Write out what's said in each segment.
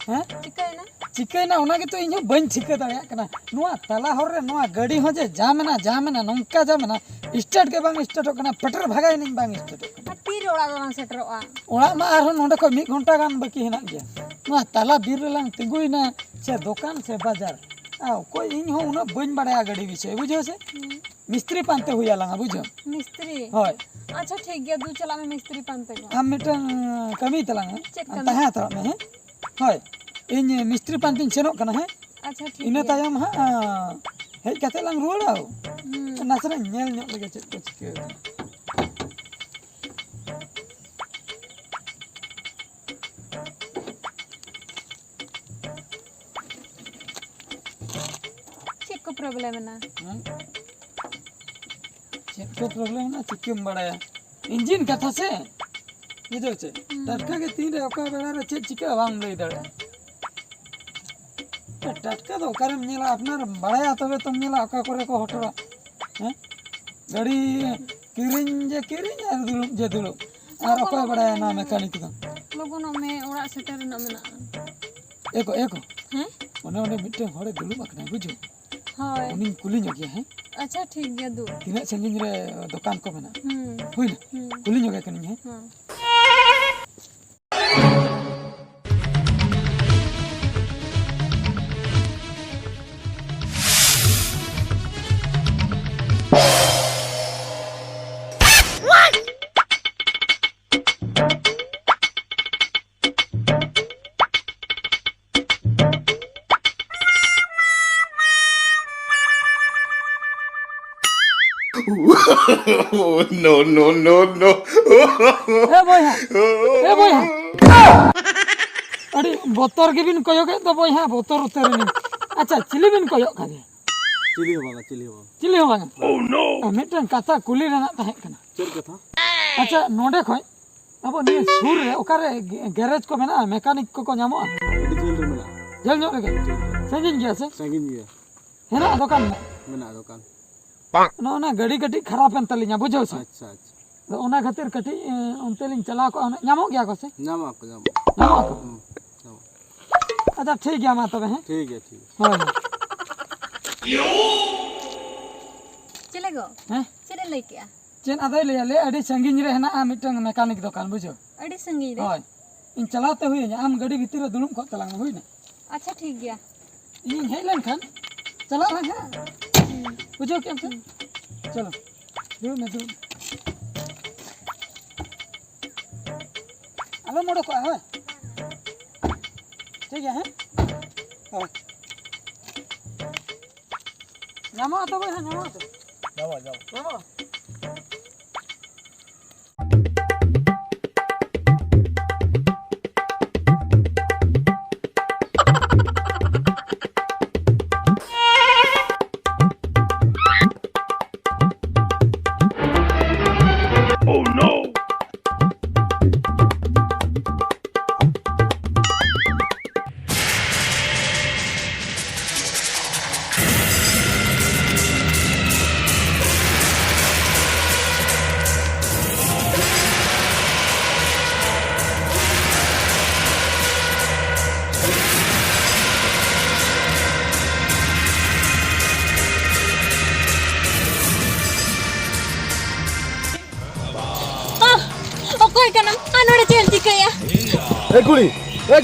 हैं चिकायना ओना के तो इन बन ठिका दाड़ा कना नुआ तला हर रे नुआ गाड़ी हो जे जामेना नंका जामेना स्टार्ट के बांग स्टार्ट कना पटर भगाय नहीं बांग स्टार्ट कना तीर ओड़ा दो सेटरोआ ओड़ा मा आरो नोंडे को 1 घंटा गान बाकी हेना गया नुआ तला बीर लांग तिगुइना से दुकान से बाजार आ कोई इन हो उना बन बड़ा गाड़ी विषय बुझो से मिस्त्री पानते हुआ लांगा बुझो मिस्त्री होय अच्छा ठीक गया दू चला में मिस्त्री पानते गो हम मिटन कमी तलांगा तहा तरा में है होय इन मिस्त्री पानतिन सेनो कना है अच्छा ठीक इना तायम हा हेज कते लांग रुवाड़ाओ नासरा नेल ᱧᱚᱜ लगे चेक को चिके चेक को प्रॉब्लम है ना चेक को प्रॉब्लम ना चिकेम बड़ाया इंजन कथा से बुझो से टटका के तीन रे ओका बेड़ा रे चेक चिके बांग लई दड़े टटका दो करम नीला अपना बड़ाया तबे तुम नीला ओका करे को हटरा हैं गाड़ी किरिन और दुलुम और ओका बड़ाया ना मैकेनिक दो लोगों में ओड़ा सेटर ना मेना एको हैं ओने मिटे हड़े दुलुम अकना बुझो हां उनी कुली ᱧᱚᱜ है अच्छा ठीक गया दू तिना संगिन रे दुकान को मेना हुइना कुली ᱧᱚᱜ कनी है No. ए बोया अड़ी बोतर के बिन कयो के तो बोया बोतर उतर नहीं अच्छा चिली बिन कयो खागे चिली हो बागा ओह नो मिटन कथा कुली रना तहे कना चल कथा अच्छा नोडे खय अब नि सुर रे ओकारे गैरेज को मेना मैकेनिक को नामो जल ᱧᱚᱜ ᱨᱮᱜᱮ संगिन गया हेना दुकान मेना दुकान ना गाड़ी कटी खराब एन तलिया बुझो से अच्छा तो ओना खातिर कटी उनते लिन चला को नामो गया को से नामो को अच्छा ठीक है मा तबे हैं ठीक है हां चलेगो हैं चले ले क्या चेन आदे ले अडी संगिन रे हेना मिटंग मैकेनिक दुकान बुझो अडी संगिन रे हां इन चलाते हुए आम गाड़ी भीतर दुलुम को तलांग हुई ना अच्छा ठीक गया इन हेलन खान चला लगा बुझो क्या चलो दो मैं दो अबे मोड़ो को है ठीक है हां नामो तो भाई नामो तो जाओ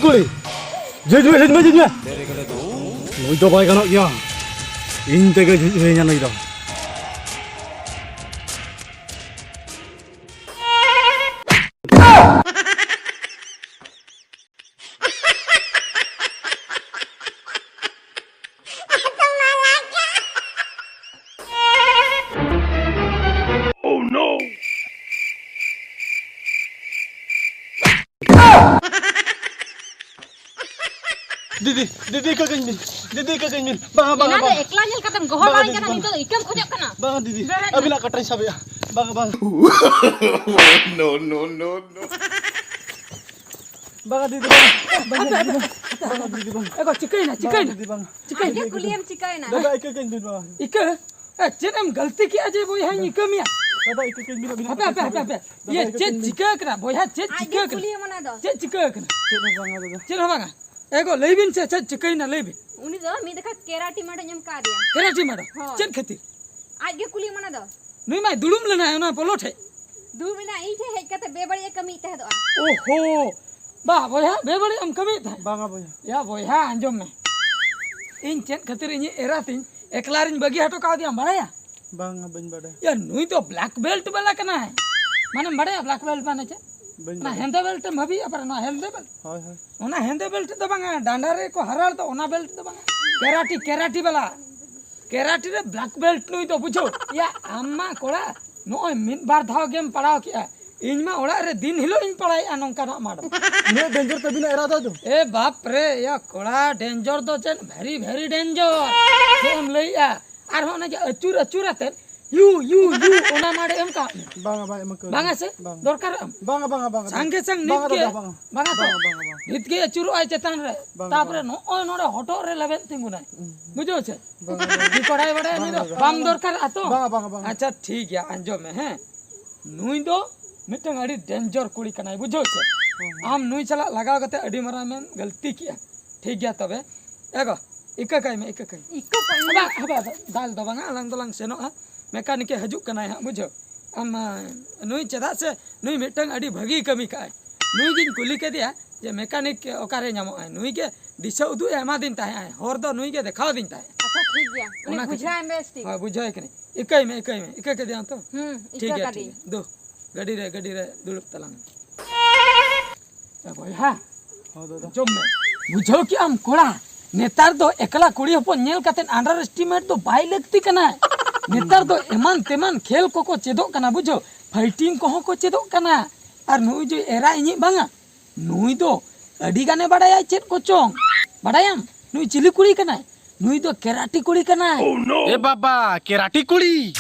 कुली जुजु जुजु नई तो बाय गानो गया इन तेगे जुजु हे냐 नई दो दीदी कगइन bang ada ekla nyel katem gohol bang kana itu ikam khojak kana bang didi abila katrai sabe bang No. bang didi एको चिकन चिकन कुलियम चिकन ना दादा इके कइन बang इके चेनम गलती किया जे बोय है इके मिया दादा इके कइन बिना अबे ये चेन चिकन करा बोय है चेन चिकन कुलियम ना दो चेन चिकन चलो bang दादा चलो बागा एगो लेबिन से चल चिकैना लेबिन उनी दो मी देखा केराटी माडो ñam का दिया केराटी माडो हाँ। चल खातिर आज गे कुली मना दो नुई माय दुलुम लेना ओना पलोठे दू मिना ई थे हेज कते बेबड़िया कमी तह दो ओहो बा बोया बेबड़ी हम कमी था Bang apa ya? या बोया अंजम में इन चेन खातिर इन एरा तिन एकलारिन बगी हटो का दिया बड़ाया Bang bañ badai. या नुई तो ब्लैक बेल्ट वाला कना है माने बड़ाया ब्लैक बेल्ट माने चे Bañ ना हेंदे बेल्ट मबी पर ना हेंदे बेल्ट Hai hai. ओना हेंदे बेल्ट तो बांगा डांडा रे को हराल तो ओना बेल्ट तो बांगा केराटी वाला केराटी रे ब्लैक बेल्ट नुई तो बुझो या अम्मा कोड़ा नोय मिन बार धाव गेम पढ़ाओ किया इन मा ओड़ा रे दिन हिलो इन पढ़ाई नोंका ना माडो Ini danger tapi na era tu. ए बाप रे या कोड़ा डेंजर तो चेन वेरी वेरी डेंजर सेम लइया आर होना जे अचूर अचूराते यू ओना माडे एम का Bang apa emang ke? बांगा से दरकार एम Bang bang. संगे संग Bang नित के ada bang. बांगा तो Bang. नित के अचूरो आय चेतान रे बांगा, तापरे नो ओय नोडे हटो रे लेबेन तिंगुनाय बुझो छे Bang. दी कोड़ाई बड़े नि दो बाम दरकार आतो Bang. अच्छा ठीक है अंजो में है नुई दो मिटंग अड़ी डेंजर कुड़ी कनाय बुझो छे आम नुई चला लगाव कते अड़ी मरा में गलती किया ठीक गया तबे एगो इका कई में इको पर हबा दाल दो बांगा लंग दलंग सेनो हा मैकेनिक हजू कनाय हा बुझो आम नुई चदा से नुई मिटंग अड़ी भगी कमी काय नुई गिन कुली के दिया जे मैकेनिक ओकारे न्यामो आय नुई के दिशा उदु एमा दिन ताहे आय होर दो नुई के देखाव दिन ताहे अच्छा ठीक गया उनी ओना बुझाए बेस्टी हां बुझाय कने इकाई में इका के दिया तो ठीक इको है का दी ठीक है दो गडी रे दुलुप तलांग ए हा Oh dah. जब में बुझो कि हम कोड़ा नेतार दो एकला कुड़ी हपन नेल काते अंडर एस्टिमेट तो बाय लगती कना नेतार दो एमान तेमान खेल को चेदो कना बुझो फाइटिंग को को चेदो कना और नुई जो एरा इनी बांगा नुई दो अडी गाने बड़ाया चेद को चोंग बड़ायाम नुई चिली कुड़ी कना नुई दो केराटी कुड़ी कना Eh baba, kerati kuli.